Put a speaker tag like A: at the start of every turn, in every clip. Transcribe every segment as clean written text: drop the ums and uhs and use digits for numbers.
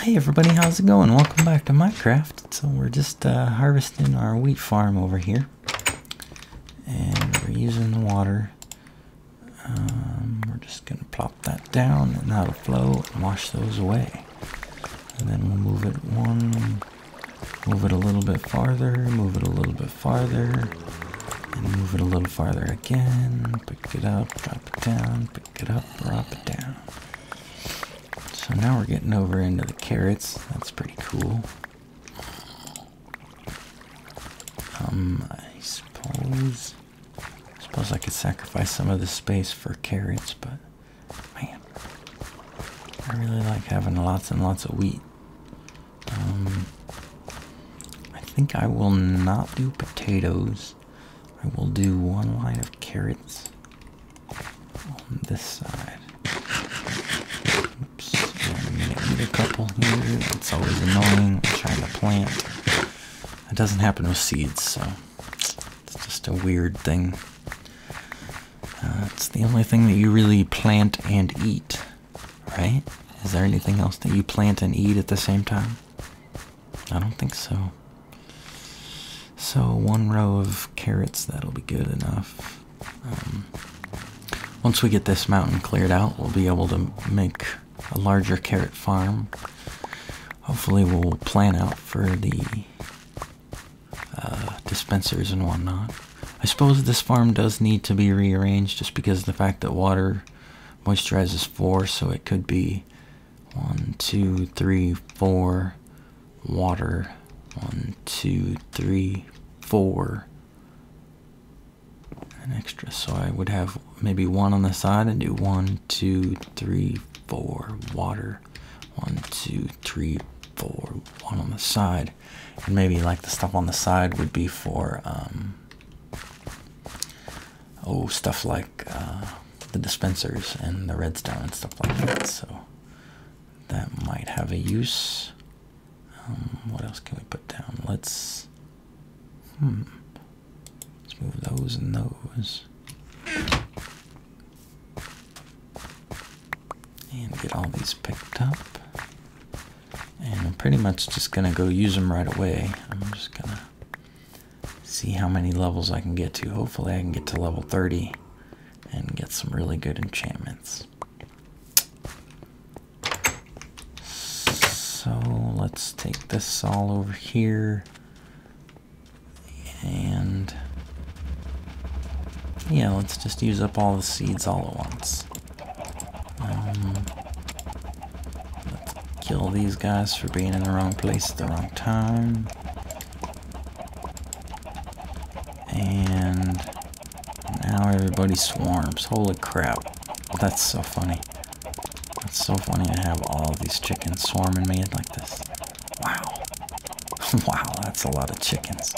A: Hey everybody, how's it going? Welcome back to Minecraft. So we're just harvesting our wheat farm over here. And we're using the water. We're just going to plop that down and that'll flow and wash those away. And then we'll move it move it a little bit farther, move it a little bit farther, and move it a little farther again. Pick it up, drop it down, pick it up, drop it down. So now we're getting over into the carrots. That's pretty cool. I suppose I could sacrifice some of the space for carrots, but man, I really like having lots and lots of wheat. I think I will not do potatoes. I will do one line of carrots on this side. Oops, I'm gonna eat a couple here. It's always annoying trying to plant. It doesn't happen with seeds, so it's just a weird thing. It's the only thing that you really plant and eat, right? Is there anything else that you plant and eat at the same time? I don't think so. So one row of carrots, that'll be good enough. Once we get this mountain cleared out, we'll be able to make a larger carrot farm. Hopefully we'll plan out for the dispensers and whatnot. I suppose this farm does need to be rearranged just because of the fact that water moisturizes 4, so it could be 1, 2, 3, 4, water, 1, 2, 3, 4, an extra. So I would have maybe 1 on the side and do 1, 2, 3, 4, water, 1, 2, 3, 4, 1 on the side. And maybe like the stuff on the side would be for stuff like the dispensers and the redstone and stuff like that. So that might have a use. What else can we put down? Let's move those and those. And get all these picked up. And I'm pretty much just gonna go use them right away. I'm just gonna see how many levels I can get to. Hopefully I can get to level 30 and get some really good enchantments. So let's take this all over here. And yeah, let's just use up all the seeds all at once. Let's kill these guys for being in the wrong place at the wrong time. And now everybody swarms. Holy crap. That's so funny. It's so funny to have all these chickens swarming me like this. Wow. Wow, that's a lot of chickens.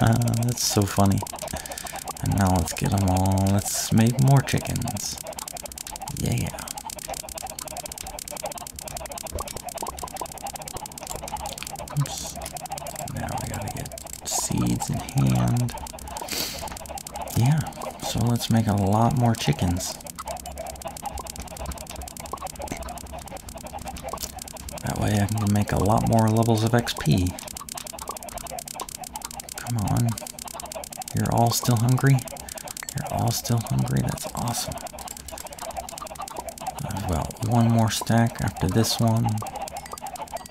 A: That's so funny. And now let's get them all. Let's make more chickens. Yeah. Oops. Now I gotta get seeds in hand. Yeah, so let's make a lot more chickens. That way I can make a lot more levels of XP. Come on. You're all still hungry? You're all still hungry? That's awesome. I've got one more stack after this one.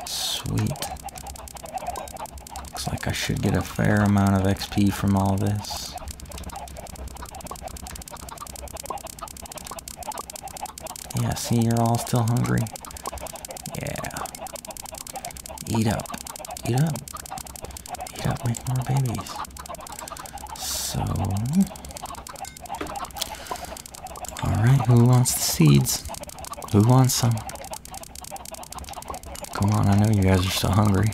A: Sweet. Looks like I should get a fair amount of XP from all this. Yeah, see, you're all still hungry? Yeah. Eat up. Eat up. Eat up, make more babies. So... Alright, who wants the seeds? Who wants some? Come on, I know you guys are still hungry.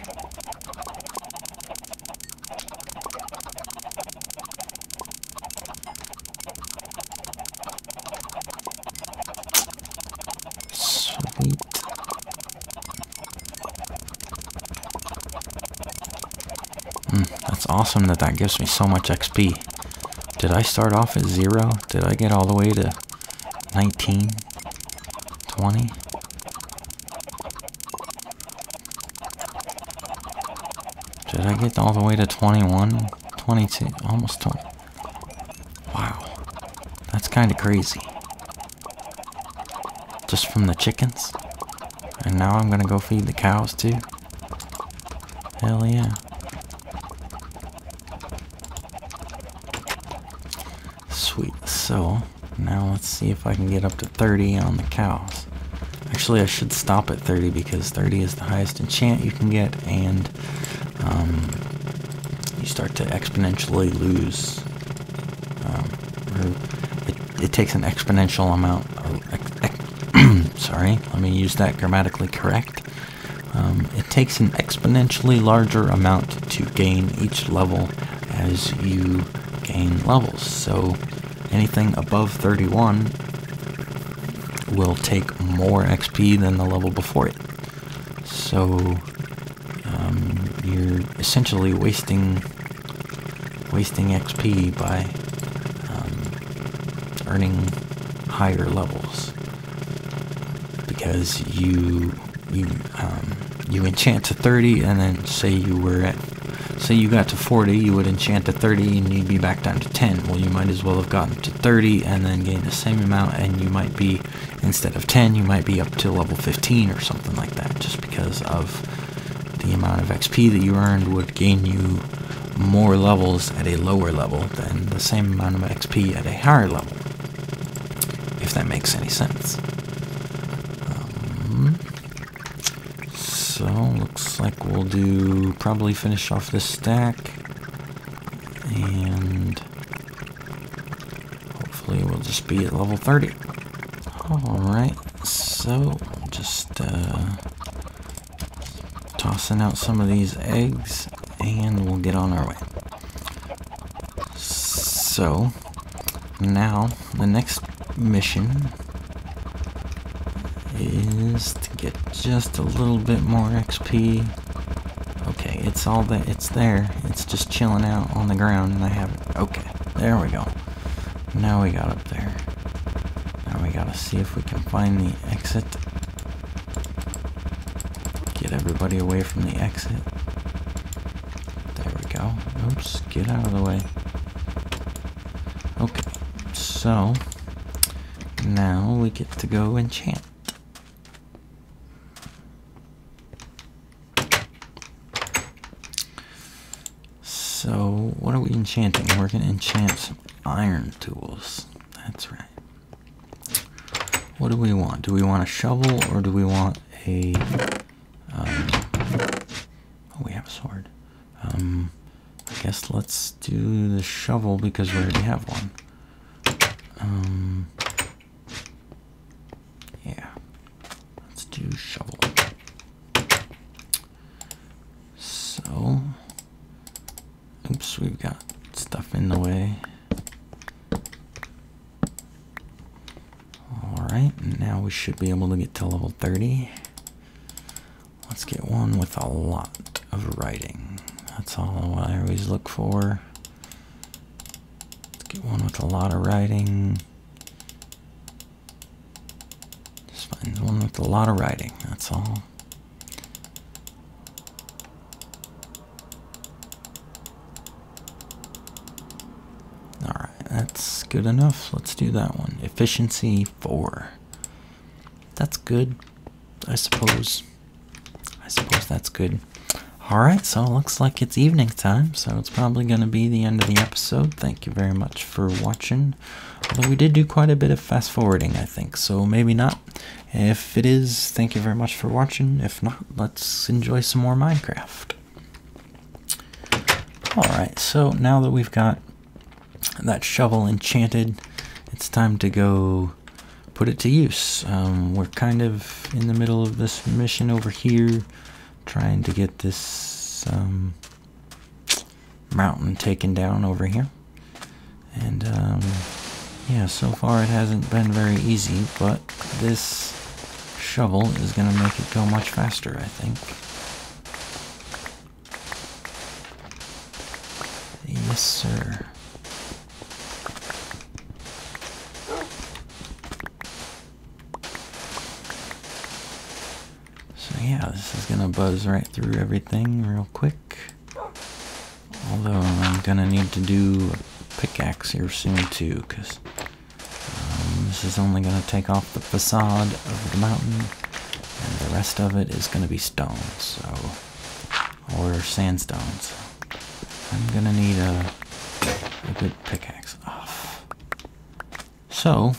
A: Sweet. That's awesome that gives me so much XP. Did I start off at 0? Did I get all the way to 19? 20? Did I get all the way to 21? 22, almost 20. Wow. That's kind of crazy. Just from the chickens? And now I'm gonna go feed the cows too? Hell yeah. Sweet. So, now let's see if I can get up to 30 on the cows. Actually, I should stop at 30 because 30 is the highest enchant you can get, and you start to exponentially lose. It takes an exponential amount of, sorry, let me use that grammatically correct. It takes an exponentially larger amount to gain each level as you gain levels. So anything above 31 will take more XP than the level before it. So you're essentially wasting XP by earning higher levels, because you enchant to 30, and then say you got to 40, you would enchant to 30 and you'd be back down to 10. Well, you might as well have gotten to 30 and then gain the same amount, and you might be, instead of 10, you might be up to level 15 or something like that, just because of the amount of XP that you earned would gain you more levels at a lower level than the same amount of XP at a higher level, if that makes any sense. So, looks like we'll probably finish off this stack, and hopefully we'll just be at level 30. Alright, so just tossing out some of these eggs, and we'll get on our way. So, now the next mission is to get just a little bit more XP. Okay, it's there. It's just chilling out on the ground, and I have it. Okay, there we go. Now we got up there. Now we gotta see if we can find the exit. Get everybody away from the exit. There we go. Oops, get out of the way. Okay, so now we get to go enchant. So, what are we enchanting? We're going to enchant some iron tools. That's right. What do we want? Do we want a shovel, or do we want a... oh, we have a sword. I guess let's do the shovel because we already have one. Yeah. Let's do shovel. So... Oops, we've got stuff in the way. Alright, now we should be able to get to level 30. Let's get one with a lot of writing. That's all I always look for. Let's get one with a lot of writing. Just find one with a lot of writing, that's all. That's good enough. Let's do that one. Efficiency 4. That's good, I suppose. I suppose that's good. Alright, so it looks like it's evening time, so it's probably going to be the end of the episode. Thank you very much for watching. Although we did do quite a bit of fast forwarding, I think, so maybe not. If it is, thank you very much for watching. If not, let's enjoy some more Minecraft. Alright, so now that we've got that shovel enchanted, it's time to go put it to use. We're kind of in the middle of this mission over here, trying to get this mountain taken down over here. And yeah, so far it hasn't been very easy, but this shovel is going to make it go much faster, I think. Yes, sir. Yeah, this is gonna buzz right through everything real quick. Although I'm gonna need to do a pickaxe here soon too, because this is only gonna take off the facade of the mountain, and the rest of it is gonna be stone, or sandstone. So I'm gonna need a good pickaxe off. So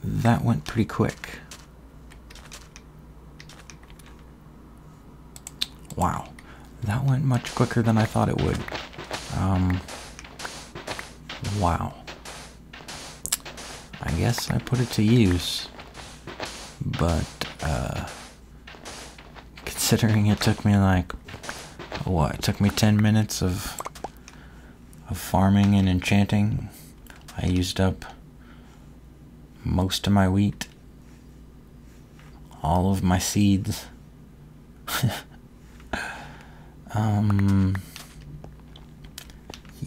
A: that went pretty quick. Wow, that went much quicker than I thought it would. Wow. I guess I put it to use, but considering it took me like, what, it took me 10 minutes of farming and enchanting, I used up most of my wheat, all of my seeds.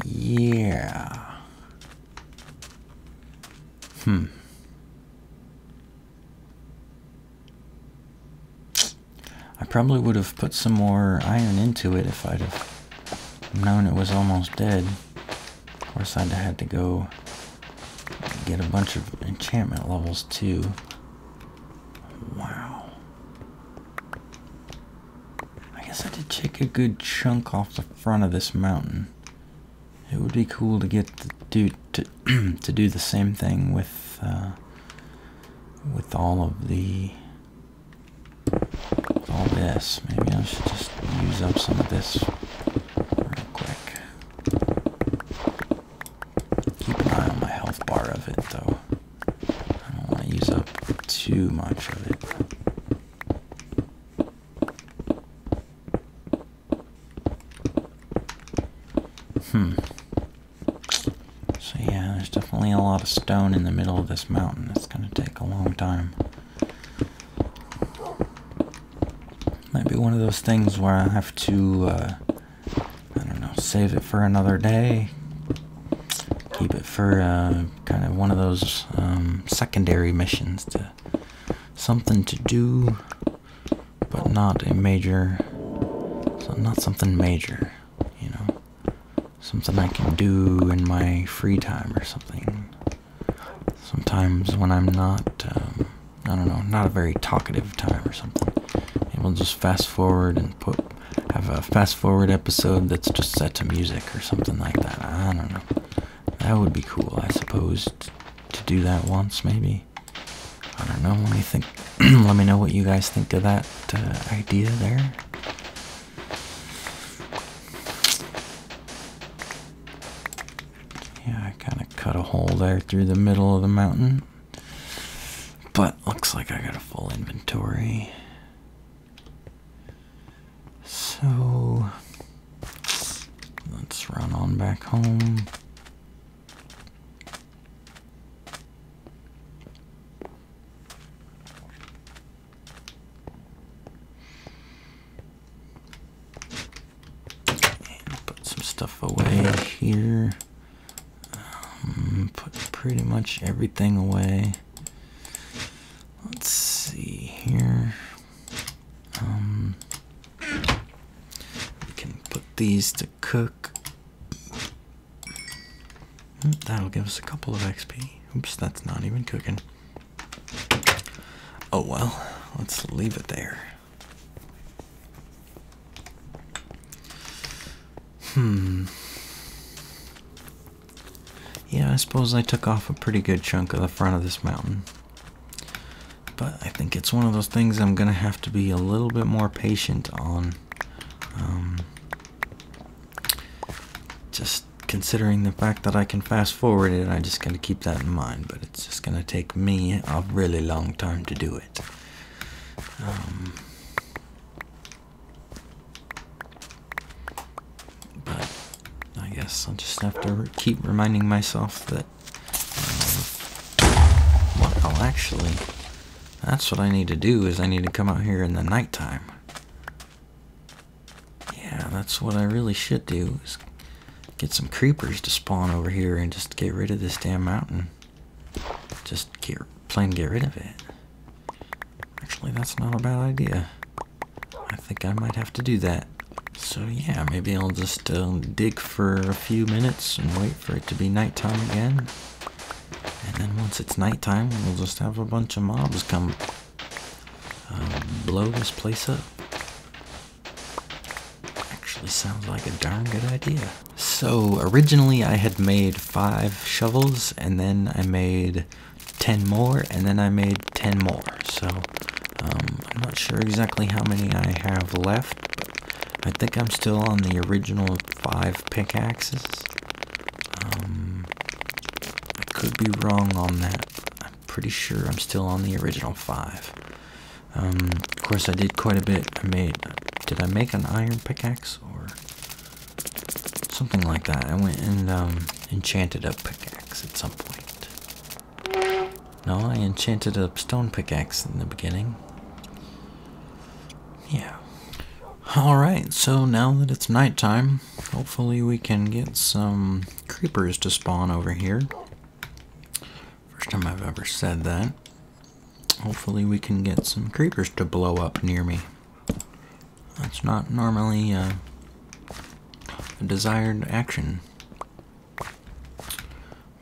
A: Yeah. I probably would have put some more iron into it if I'd have known it was almost dead. Of course, I'd have had to go get a bunch of enchantment levels too. Wow. I guess I did take a good chunk off the front of this mountain. It would be cool to get to do the same thing with all of all this. Maybe I should just use up some of this real quick. Keep an eye on my health bar of it though. I don't want to use up too much of it. So yeah, there's definitely a lot of stone in the middle of this mountain. It's going to take a long time. Might be one of those things where I have to, I don't know, save it for another day. Keep it for kind of one of those secondary missions. Something to do, but not a major, not something major. Something I can do in my free time or something. Sometimes when I'm not, I don't know, not a very talkative time or something. Maybe we'll just fast forward and have a fast forward episode that's just set to music or something like that. I don't know. That would be cool, I suppose, to do that once, maybe. I don't know, what do you think? Let me know what you guys think of that idea there. Yeah, I kind of cut a hole there through the middle of the mountain. But looks like I got a full inventory. So let's run on back home. And put some stuff away here. Put pretty much everything away. Let's see here. We can put these to cook. That'll give us a couple of XP. Oops, that's not even cooking. Oh well, let's leave it there. Yeah, I suppose I took off a pretty good chunk of the front of this mountain. But I think it's one of those things I'm going to have to be a little bit more patient on. Just considering the fact that I can fast forward it, I just got to keep that in mind. But it's just going to take me a really long time to do it. But I guess I'll just have to keep reminding myself that, well, actually, that's what I need to do, is I need to come out here in the nighttime. Yeah, that's what I really should do, is get some creepers to spawn over here and just get rid of this damn mountain. Just plain get rid of it. Actually, that's not a bad idea. I think I might have to do that. So yeah, maybe I'll just dig for a few minutes and wait for it to be nighttime again. And then once it's nighttime, we'll just have a bunch of mobs come blow this place up. Actually sounds like a darn good idea. So originally I had made 5 shovels, and then I made 10 more, and then I made 10 more. So I'm not sure exactly how many I have left, but I think I'm still on the original 5 pickaxes. I could be wrong on that. I'm pretty sure I'm still on the original 5. Of course, I did quite a bit. Did I make an iron pickaxe or something like that? I went and enchanted a pickaxe at some point. No, I enchanted a stone pickaxe in the beginning. Yeah. Alright, so now that it's nighttime, hopefully we can get some creepers to spawn over here. First time I've ever said that. Hopefully we can get some creepers to blow up near me. That's not normally a desired action.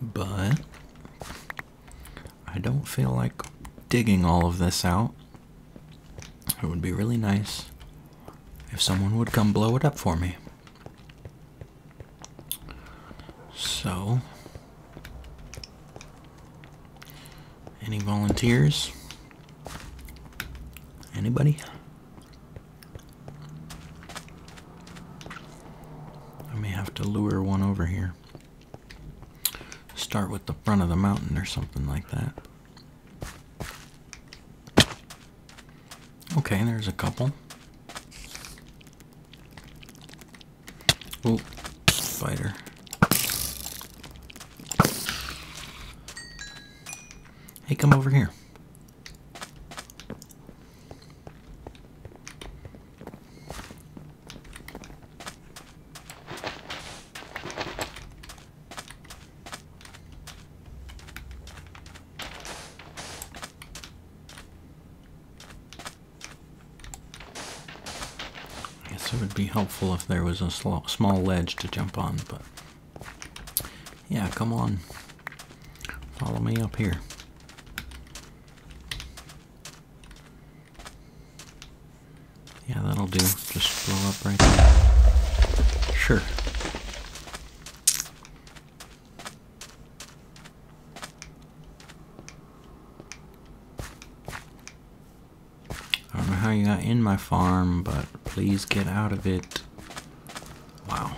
A: But I don't feel like digging all of this out. It would be really nice if someone would come blow it up for me. So, any volunteers? Anybody? I may have to lure one over here. Start with the front of the mountain or something like that. Okay, there's a couple. Oh, spider. Hey, come over here. It would be helpful if there was a small ledge to jump on, but yeah, come on, follow me up here. Yeah, that'll do. Just blow up right there. Sure. I don't know how you got in my farm, but please get out of it. Wow,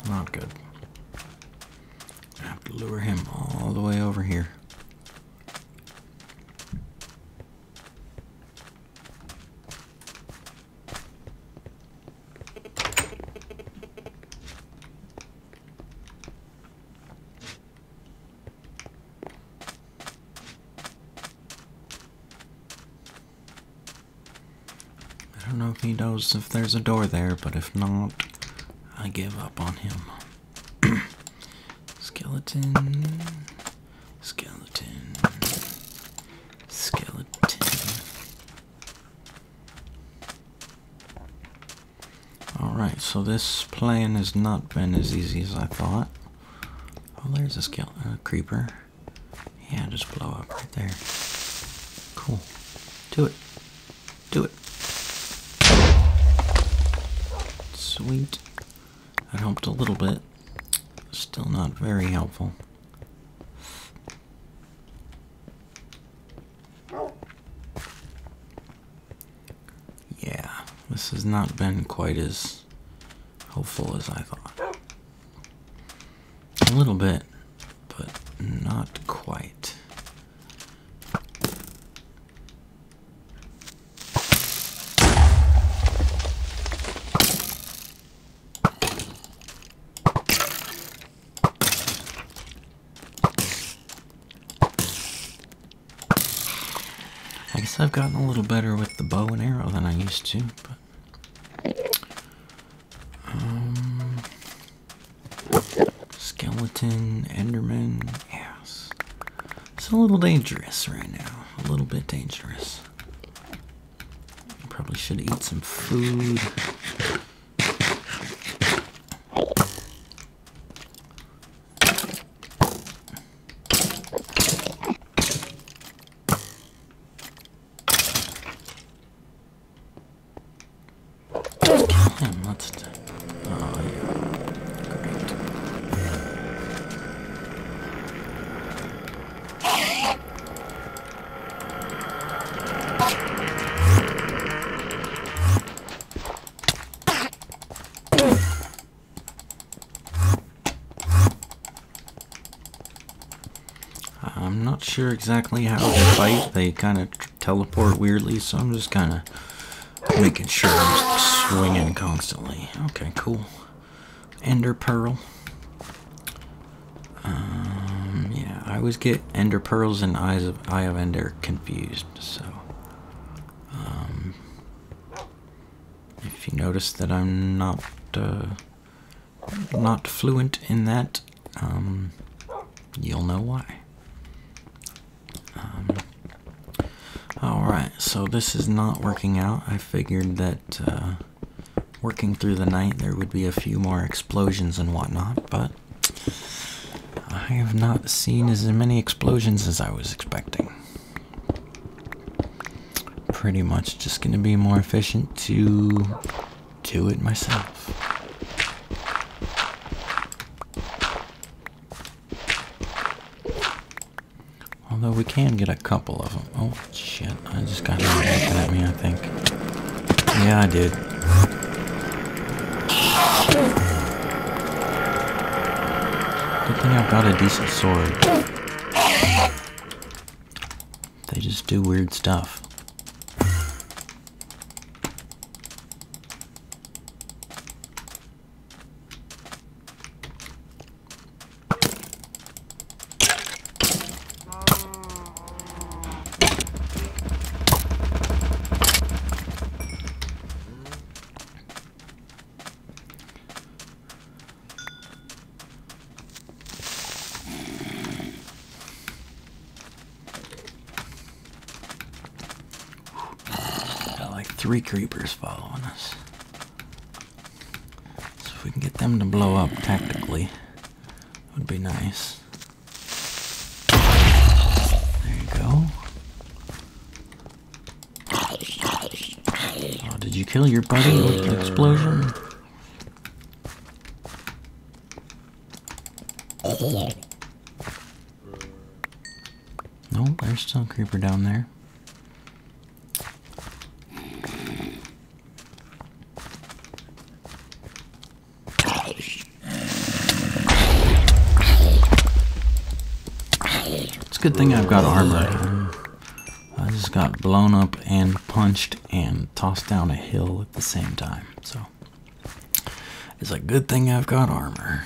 A: not good. I have to lure him all the way over here. I don't know if he knows if there's a door there, but if not, I give up on him. Skeleton, skeleton, skeleton. Alright, so this plan has not been as easy as I thought. Oh, there's a creeper. Yeah, just blow up right there. Cool. Do it. Do it. Sweet. That helped a little bit. Still not very helpful. Yeah, this has not been quite as helpful as I thought. A little bit, but not quite. I guess I've gotten a little better with the bow and arrow than I used to, but skeleton, enderman, yes. It's a little dangerous right now, a little bit dangerous. Probably should eat some food. I'm not sure exactly how they fight. They kind of teleport weirdly, so I'm just kind of making sure I'm swinging constantly. Okay, cool. Ender Pearl. Yeah, I always get Ender Pearls and Eye of Ender confused, so... if you notice that I'm not fluent in that, you'll know why. Alright, so this is not working out. I figured that working through the night there would be a few more explosions and whatnot, but I have not seen as many explosions as I was expecting. Pretty much just going to be more efficient to do it myself. Although we can get a couple of them. Oh, shit. I just got him looking at me, I think. Yeah, I did. Good thing I've got a decent sword. They just do weird stuff. Like 3 creepers following us. So if we can get them to blow up tactically, it would be nice. There you go. Oh, did you kill your buddy with the explosion? No, there's still a creeper down there. It's a good thing I've got armor. I just got blown up and punched and tossed down a hill at the same time. So it's a good thing I've got armor.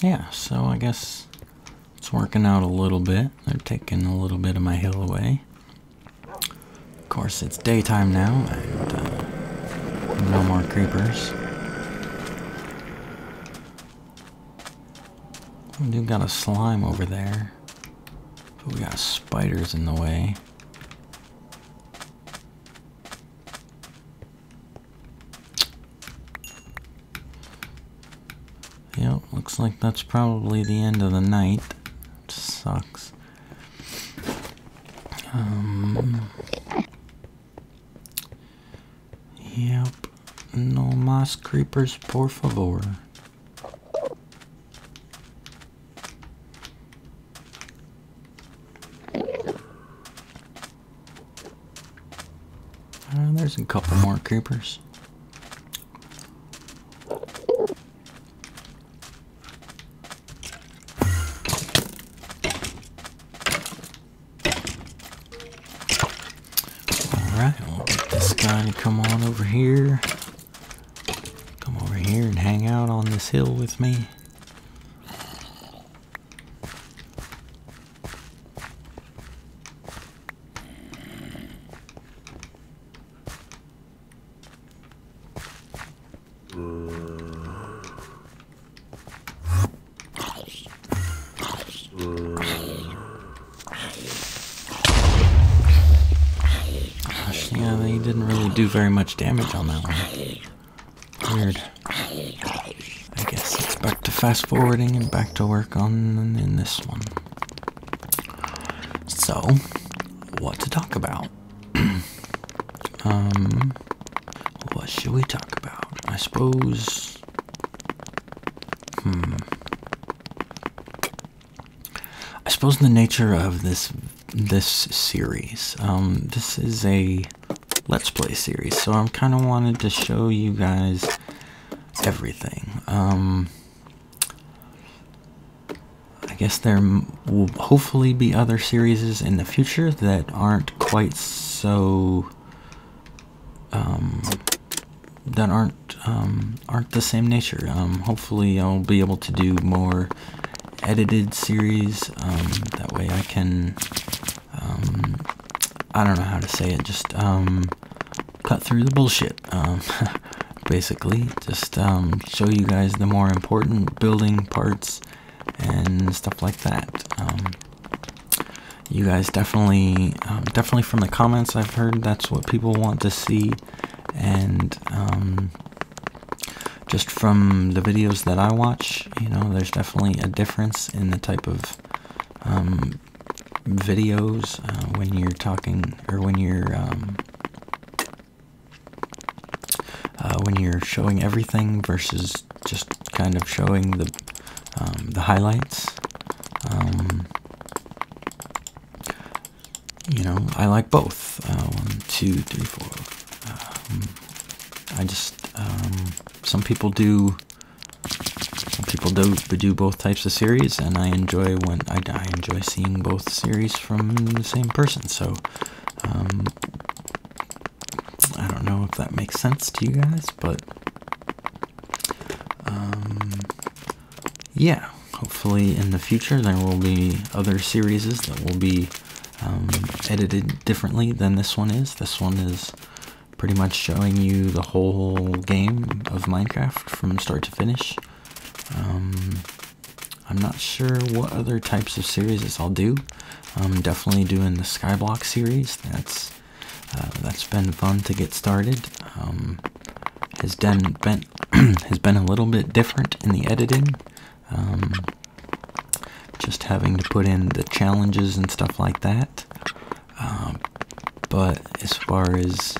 A: Yeah, so I guess it's working out a little bit. They're taking a little bit of my hill away. Of course, it's daytime now, and no more creepers. We do got a slime over there, but we got spiders in the way. Yep, looks like that's probably the end of the night. It sucks. Yep. No más creepers, por favor. There's a couple more creepers. Alright, we'll get this guy to come on over here. Come over here and hang out on this hill with me. Yeah, they didn't really do very much damage on that one. Weird. I guess it's back to fast forwarding and back to work on in this one. So, what to talk about? What should we talk about? I suppose. I suppose the nature of this series. This is a Let's Play series, so I'm kind of wanted to show you guys everything. I guess there will hopefully be other series in the future that aren't quite so that aren't the same nature. Hopefully I'll be able to do more edited series. That way I can I don't know how to say it, just cut through the bullshit. Basically, just show you guys the more important building parts and stuff like that. You guys definitely from the comments I've heard, that's what people want to see, and just from the videos that I watch, you know, there's definitely a difference in the type of videos when you're talking, or when you're showing everything versus just kind of showing the highlights. You know, I like both. 1, 2, 3, 4. I just some people do both types of series, and I enjoy I enjoy seeing both series from the same person. So I don't know if that makes sense to you guys, but yeah, hopefully in the future there will be other series that will be edited differently than this one is. This one is pretty much showing you the whole game of Minecraft from start to finish. I'm not sure what other types of series I'll do. I'm definitely doing the Skyblock series. That's been fun to get started. Has been a little bit different in the editing. Just having to put in the challenges and stuff like that. But as far as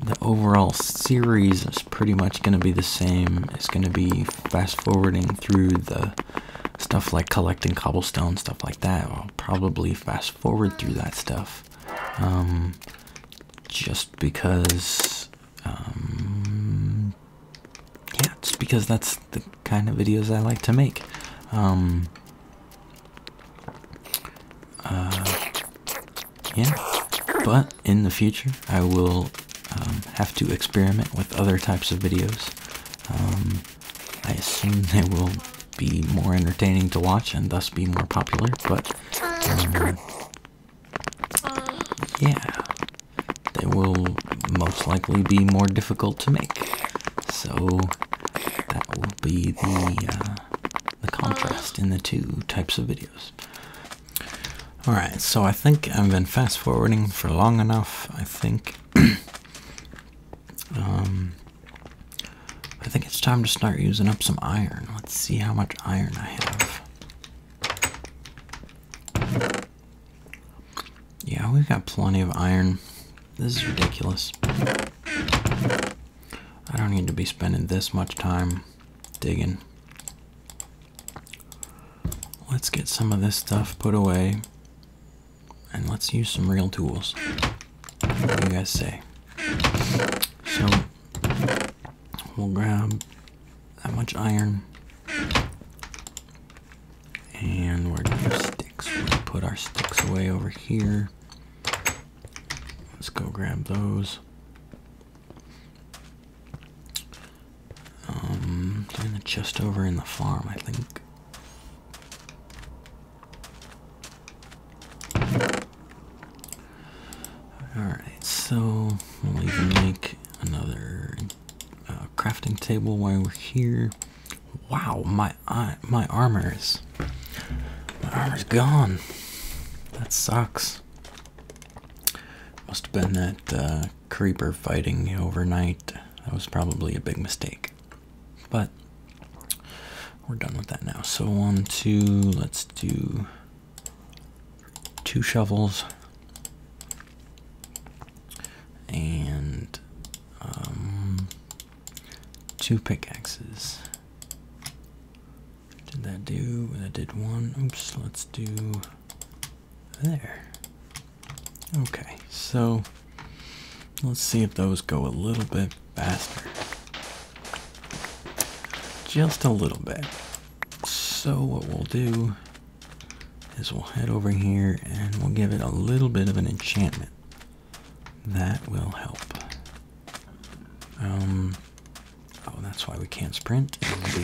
A: the overall series is pretty much going to be the same. It's going to be fast forwarding through the stuff like collecting cobblestone, stuff like that. I'll probably fast forward through that stuff. Just because, yeah, just because that's the kind of videos I like to make. Yeah, but in the future I will have to experiment with other types of videos. I assume they will be more entertaining to watch and thus be more popular, but yeah, they will most likely be more difficult to make. So that will be the contrast in the two types of videos. Alright, so I think I've been fast forwarding for long enough. I think it's time to start using up some iron. Let's see how much iron I have. Yeah, we've got plenty of iron. This is ridiculous. I don't need to be spending this much time digging. Let's get some of this stuff put away, and let's use some real tools. What do you guys say? So we'll grab that much iron, and we're gonna use sticks. We're gonna put our sticks away over here. Let's go grab those. They're in the chest over in the farm, I think. Alright, so we'll even make another crafting table while we're here. Wow, my armor's gone. That sucks. Must have been that creeper fighting me overnight. That was probably a big mistake. But we're done with that now. So 1, 2, let's do 2 shovels and 2 pickaxes. Did that do? That did 1. Oops, let's do there. Okay, so let's see if those go a little bit faster. Just a little bit. So what we'll do is we'll head over here and we'll give it a little bit of an enchantment. That will help. Oh, that's why we can't sprint, because we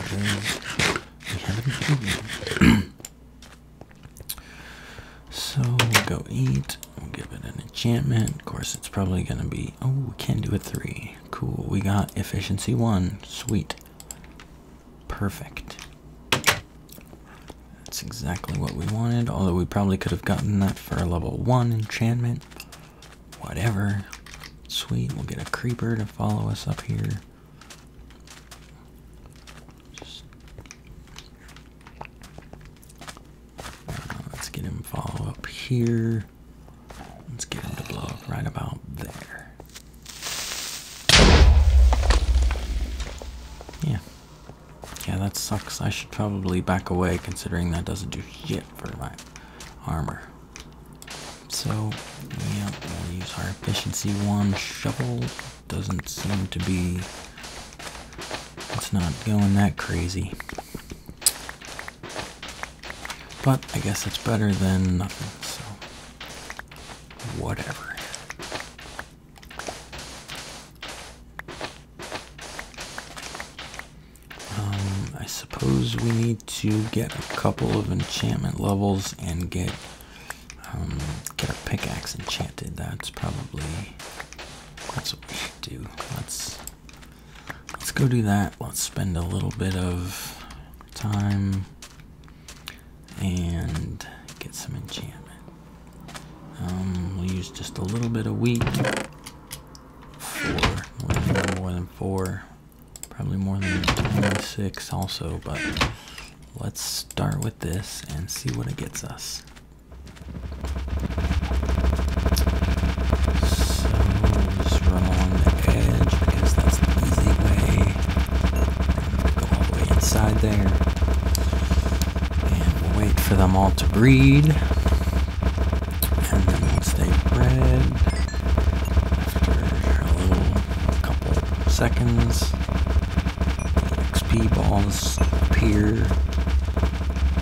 A: haven't eaten. So we'll go eat, we'll give it an enchantment. Of course, it's probably going to be, oh, we can do a 3. Cool, we got efficiency 1. Sweet. Perfect. That's exactly what we wanted, although we probably could have gotten that for a level 1 enchantment. Whatever. Sweet, we'll get a creeper to follow us up here. Let's get him follow up here. Let's get him to blow up right about there. Yeah, that sucks. I should probably back away, considering that doesn't do shit for my armor. So, yeah, we'll use our efficiency 1 shovel. Doesn't seem to be... it's not going that crazy. But I guess it's better than nothing, so... whatever. I suppose we need to get a couple of enchantment levels and get our pickaxe enchanted. That's what we should do. Let's go do that. Let's spend a little bit of time and get some enchantment. We'll use just a little bit of wheat. 4, more than 4. Probably more than 6 also, but let's start with this and see what it gets us. So just run along the edge because that's the easy way. Go all the way inside there. And we'll wait for them all to breed. And then once they bred, after a little couple seconds, balls appear.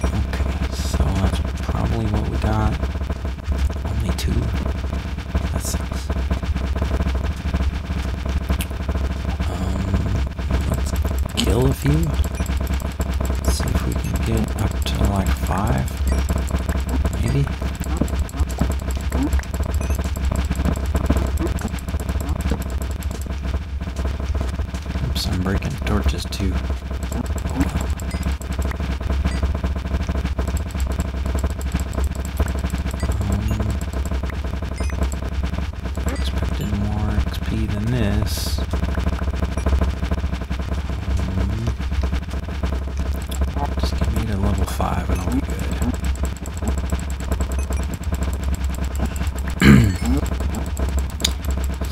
A: Okay, so that's probably what we got. Only 2. That sucks. Let's kill a few. Let's see if we can get up to like 5. Maybe. Oops, I'm breaking torches too. Expected more XP than this. Just get me to level 5 and I'll be good.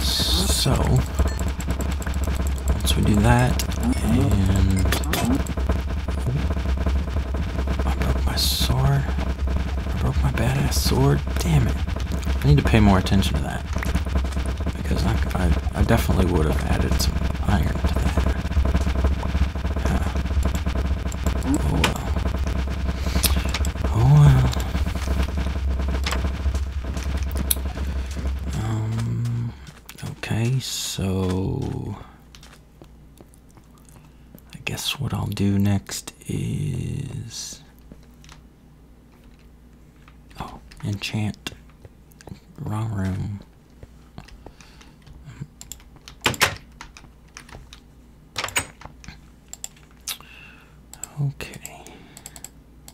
A: So, once we do that, and I broke my sword. I broke my badass sword. Damn it. I need to pay more attention to that. Because I definitely would have added some iron to that. Oh well. Oh well. Okay, so I guess what I'll do next is enchant. Wrong room. Okay.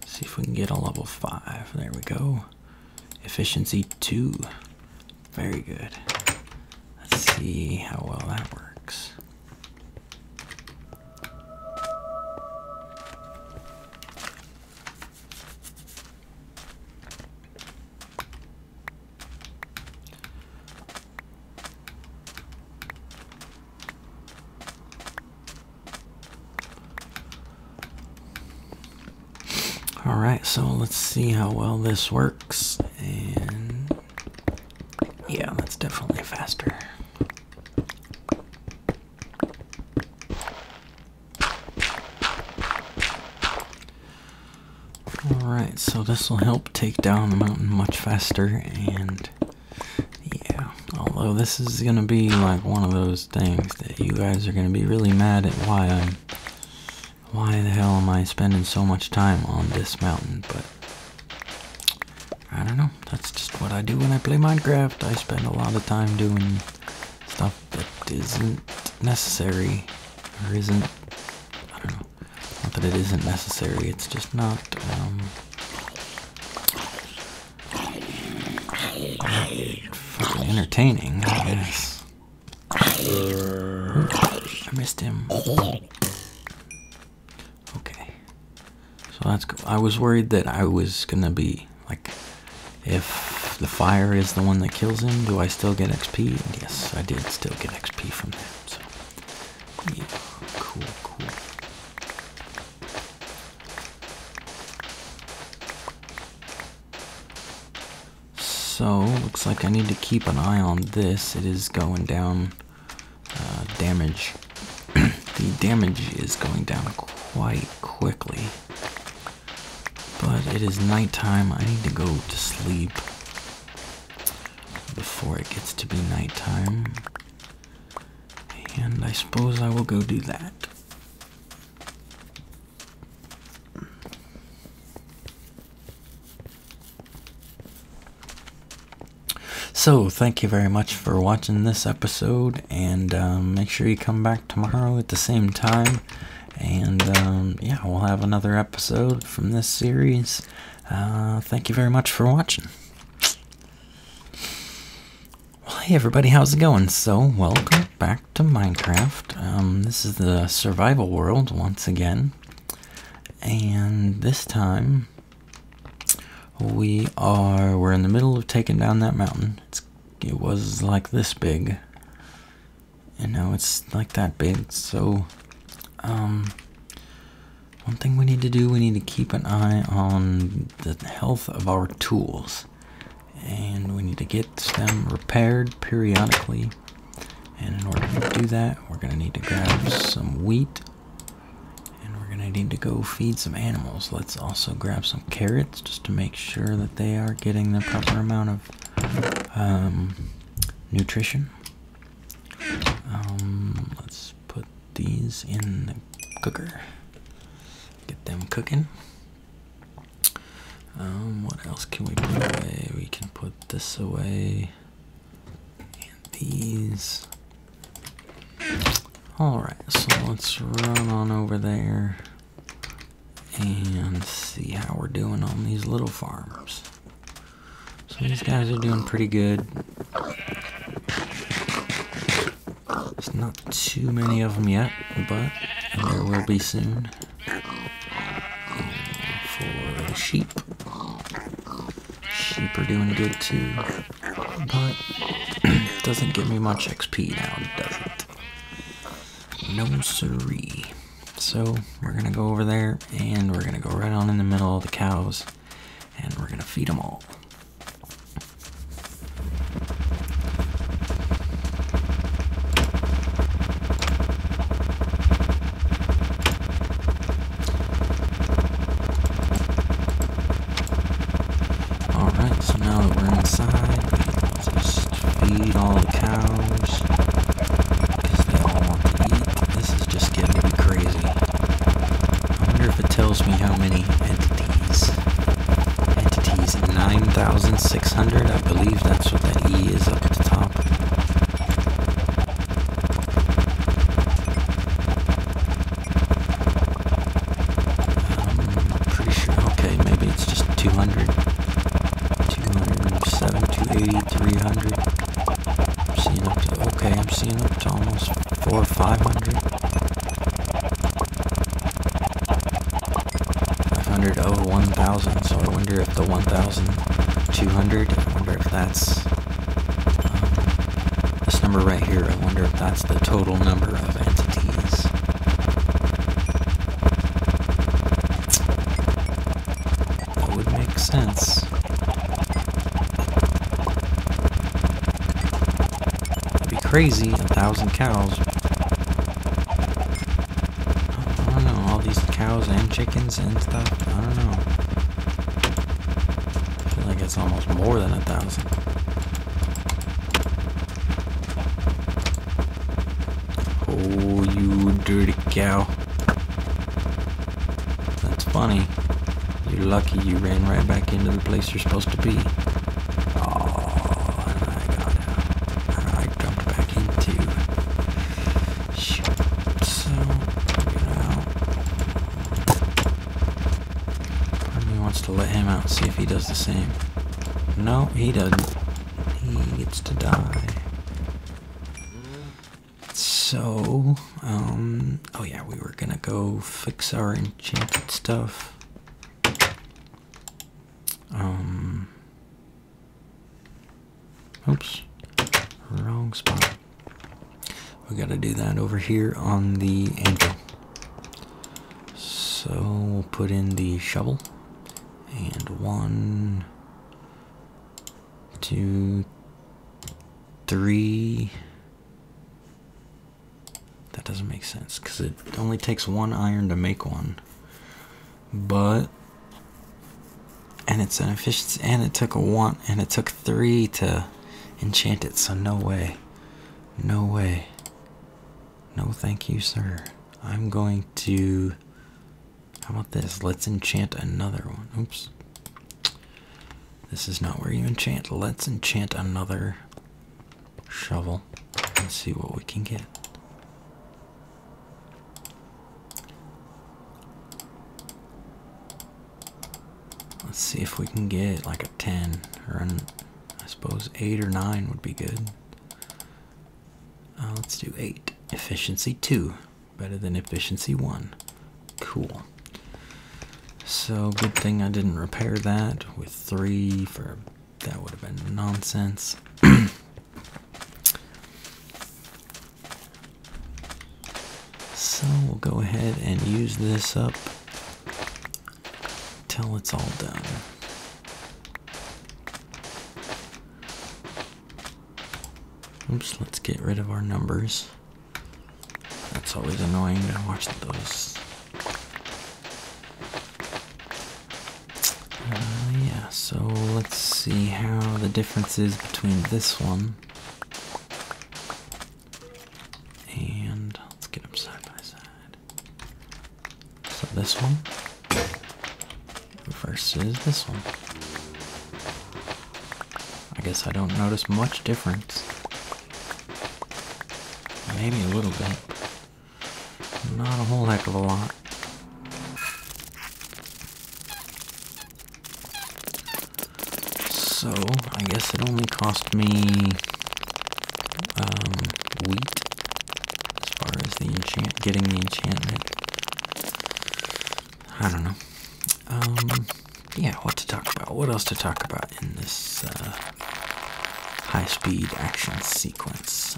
A: See if we can get a level 5. There we go. Efficiency 2. Very good. Let's see how well that works. Alright, so let's see how well this works. And yeah, that's definitely faster. Alright, so this will help take down the mountain much faster. And yeah, although this is gonna be like one of those things that you guys are gonna be really mad at why the hell am I spending so much time on this mountain, but I don't know, that's just what I do when I play Minecraft. I spend a lot of time doing stuff that isn't necessary, or isn't, I don't know, not that it isn't necessary, it's just not, fucking entertaining, I guess. Ooh, I missed him. Okay. So that's cool. I was worried that I was gonna be, like, if the fire is the one that kills him, do I still get XP? And yes, I did still get XP from that. So, yeah, cool. So, looks like I need to keep an eye on this. It is going down, damage. The damage is going down quite quickly. But it is nighttime. I need to go to sleep before it gets to be nighttime. And I suppose I will go do that. So, thank you very much for watching this episode, and make sure you come back tomorrow at the same time, and yeah, we'll have another episode from this series. Thank you very much for watching. Well, hey everybody, how's it going? So, welcome back to Minecraft. This is the survival world once again, and this time we're in the middle of taking down that mountain. It was like this big, and now it's like that big. So one thing we need to do, we need to keep an eye on the health of our tools, and we need to get them repaired periodically. And in order to do that, we're going to need to grab some wheat, and we're going to need to go feed some animals. Let's also grab some carrots just to make sure that they are getting the proper amount of nutrition. Let's put these in the cooker. Get them cooking. What else can we put away? We can put this away. And these. Alright, so let's run on over there and see how we're doing on these little farms. So these guys are doing pretty good. There's not too many of them yet, but there will be soon. For the sheep. Sheep are doing good too, but it doesn't give me much XP now, does it? No siree. So we're gonna go over there and we're gonna go right on in the middle of the cows and we're gonna feed them all. Alright, so now that we're inside, let's just feed all the cows because they all want to eat. This is just getting to be crazy. I wonder if it tells me how many entities. 9,600, I believe that's what that E is up at the top. I'm pretty sure, okay, maybe it's just 200. 207, 280, 300. I'm seeing up to, okay, I'm seeing up to almost 400 or 500. 500 over 1,000, so I wonder if the 1,200, I wonder if that's this number right here, I wonder if that's the total number of entities. sense. It'd be crazy, 1,000 cows. I don't know, all these cows and chickens and stuff, I don't know. I feel like it's almost more than 1,000. Oh, you dirty cow. That's funny. You're lucky you ran right back into the place you're supposed to be. Oh, and I jumped back into. Shoot. So, get out. Part of me wants to let him out and see if he does the same. No, he doesn't. He gets to die. So, oh yeah, we were gonna go fix our enchanted stuff. Oops, wrong spot. We gotta do that over here on the anvil. So we'll put in the shovel, and 1, 2, 3. That doesn't make sense because it only takes 1 iron to make one. But, and it's an efficiency, and it took 3 to enchant it, so no way. No way. No thank you, sir. I'm going to, how about this? Let's enchant another one. Oops. This is not where you enchant. Let's enchant another shovel and see what we can get. Let's see if we can get like a 10 or I suppose 8 or 9 would be good. Let's do 8. Efficiency 2. Better than efficiency 1. Cool. So good thing I didn't repair that with 3 for that would have been nonsense. So we'll go ahead and use this up till it's all done. Oops, let's get rid of our numbers. That's always annoying to watch those. Yeah, so let's see how the difference is between this one and let's get them side by side. So this one versus this one. I guess I don't notice much difference. Maybe a little bit. Not a whole heck of a lot. So, I guess it only cost me wheat as far as the getting the enchantment. I don't know. Yeah, what to talk about? What else to talk about in this high-speed action sequence?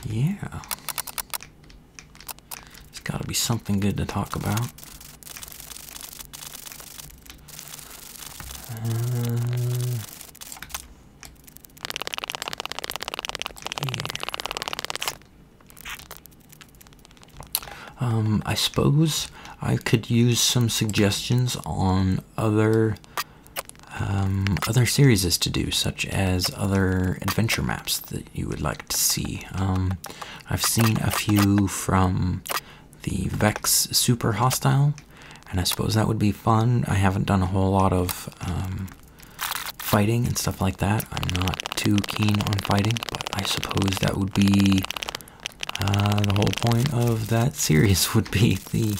A: Yeah. There's got to be something good to talk about. I suppose I could use some suggestions on other series to do, such as other adventure maps that you would like to see. I've seen a few from the Vex Super Hostile, and I suppose that would be fun. I haven't done a whole lot of fighting and stuff like that. I'm not too keen on fighting, but I suppose that would be the whole point of that series would be the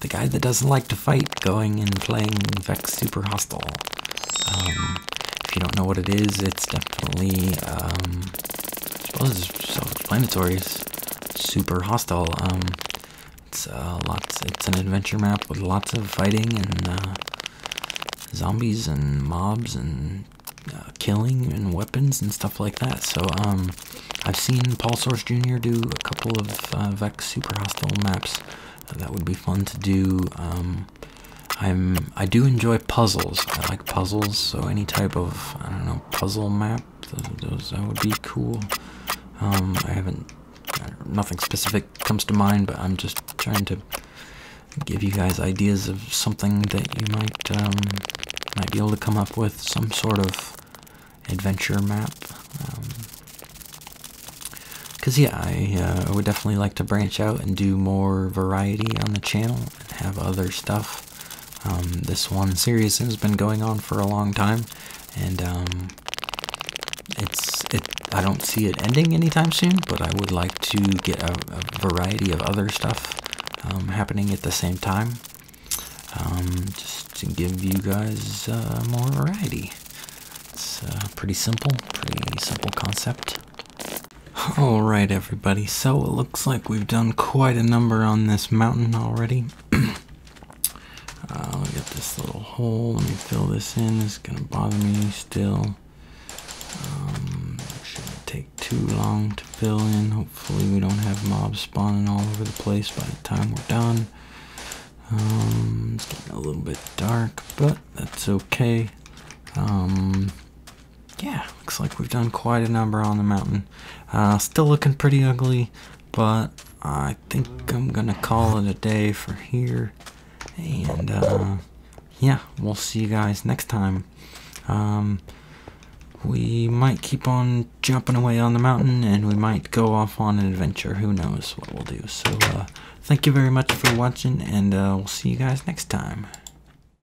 A: guy that doesn't like to fight going and playing Vex Super Hostile. If you don't know what it is, it's definitely, I suppose it's self-explanatory. It's super hostile. It's an adventure map with lots of fighting and zombies and mobs and killing and weapons and stuff like that. So I've seen Paul Source Jr. do a couple of Vex Super Hostile maps that would be fun to do. I do enjoy puzzles. I like puzzles, so any type of, I don't know, puzzle map, that would be cool. Nothing specific comes to mind, but I'm just trying to give you guys ideas of something that you might be able to come up with, some sort of adventure map. Because yeah, I would definitely like to branch out and do more variety on the channel and have other stuff. This one series has been going on for a long time, and I don't see it ending anytime soon, but I would like to get a variety of other stuff happening at the same time, just to give you guys more variety. It's pretty simple concept. Alright everybody, so it looks like we've done quite a number on this mountain already. We got this little hole, let me fill this in, it's gonna bother me still. Shouldn't take too long to fill in, hopefully we don't have mobs spawning all over the place by the time we're done. It's getting a little bit dark, but that's okay. Yeah, looks like we've done quite a number on the mountain. Still looking pretty ugly, but I think I'm gonna call it a day for here. And yeah, we'll see you guys next time. We might keep on jumping away on the mountain, and we might go off on an adventure. Who knows what we'll do. So thank you very much for watching, and we'll see you guys next time.